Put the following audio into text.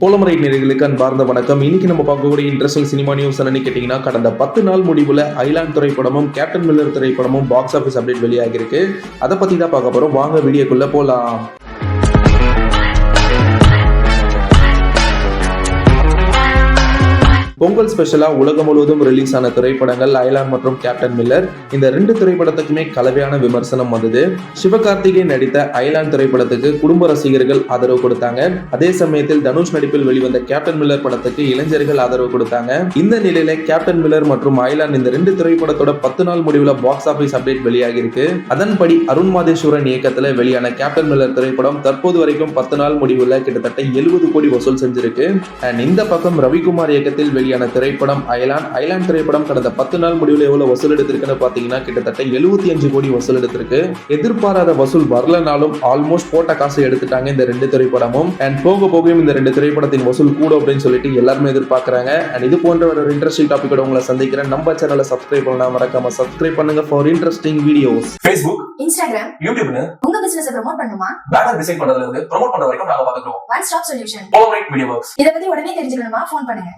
போலமரை நேயர்களுக்கு அன்பார்ந்த வணக்கம். இன்னைக்கு நம்ம பார்க்கக்கூடிய இன்ட்ரெஸ்டிங் சினிமா நியூஸ் என்னன்னு கேட்டீங்கன்னா, கடந்த 10 நாள் முடிவுல ஐலாண்ட் திரைப்படமும் கேப்டன் மில்லர் திரைப்படமும் பாக்ஸ் ஆபீஸ் அப்டேட் வெளியாகி இருக்கு. அதை பத்தி தான் பார்க்க போறோம். வாங்க வீடியோக்குள்ள போலாம். பொங்கல் ஸ்பெஷலா உலகம் முழுவதும் ரிலீஸ் ஆன திரைப்படங்கள் ஐலாண்ட் மற்றும் கேப்டன் மில்லர். இந்த ரெண்டு திரைப்படத்துக்குமே கலவையான விமர்சனம் வந்தது. சிவகார்த்திகேயன் நடித்த ஐலாண்ட் திரைப்படத்துக்கு குடும்ப ரசிகர்கள் ஆதரவு கொடுத்தாங்க. அதே சமயத்தில் தனுஷ் நடிப்பில் வெளிவந்த கேப்டன் மில்லர் படத்துக்கு இளைஞர்கள் ஆதரவு கொடுத்தாங்க. இந்த நிலையில கேப்டன் மில்லர் மற்றும் ஐலாண்ட் இந்த ரெண்டு திரைப்படத்தோட 10 நாள் முடிவுல பாக்ஸ் ஆபீஸ் அப்டேட் வெளியாகி இருக்கு. அதன்படி அருண் மாதேஸ்வரன் இயக்கத்துல வெளியான கேப்டன் மில்லர் திரைப்படம் தற்போது வரைக்கும் 10 நாள் முடிவுல கிட்டத்தட்ட 70 கோடி வசூல் செஞ்சிருக்கு. இந்த பக்கம் ரவிக்குமார் இயக்கத்தில் வெளியான திரைப்படம் ஐலாண்ட் திரைப்படம் கடந்த 10 நாள் முடிவுல எவ்வளவு வசூல் எடுத்திருக்குன்னு பாத்தீங்கன்னா கிட்டத்தட்ட 75 கோடி வசூல் எடுத்திருக்கு. எதிர்பாராத வசூல் வரலனாலும் ஆல்மோஸ்ட் போட்ட காசு எடுத்துட்டாங்க இந்த ரெண்டு திரைப்படமும். அண்ட் போக போகவும் இந்த ரெண்டு திரைப்படத்தின் வசூல் கூட அப்படின்னு சொல்லிட்டு எல்லாருமே எதிர்பார்க்கறாங்க. அண்ட் இது போன்ற ஒரு இன்ட்ரெஸ்டிங் டாபிக்கோட உங்களை சந்திக்கிறேன். நம்ம சேனலை சப்ஸ்கிரைப் பண்ணா மறக்காம சப்ஸ்கிரைப் பண்ணுங்க for interesting videos. Facebook, Instagram, YouTubeனு உங்க பிசினஸ் ப்ரோமோட் பண்ணுமா? பேனர் டிசைன் பண்றதுல இருந்து ப்ரோமோட் பண்ற வரைக்கும் நாங்க பாத்துக்கிறோம். One stop solution. Polymerate Media Works. இத பத்தி உடனே தெரிஞ்சுக்கணுமா? ஃபோன் பண்ணுங்க.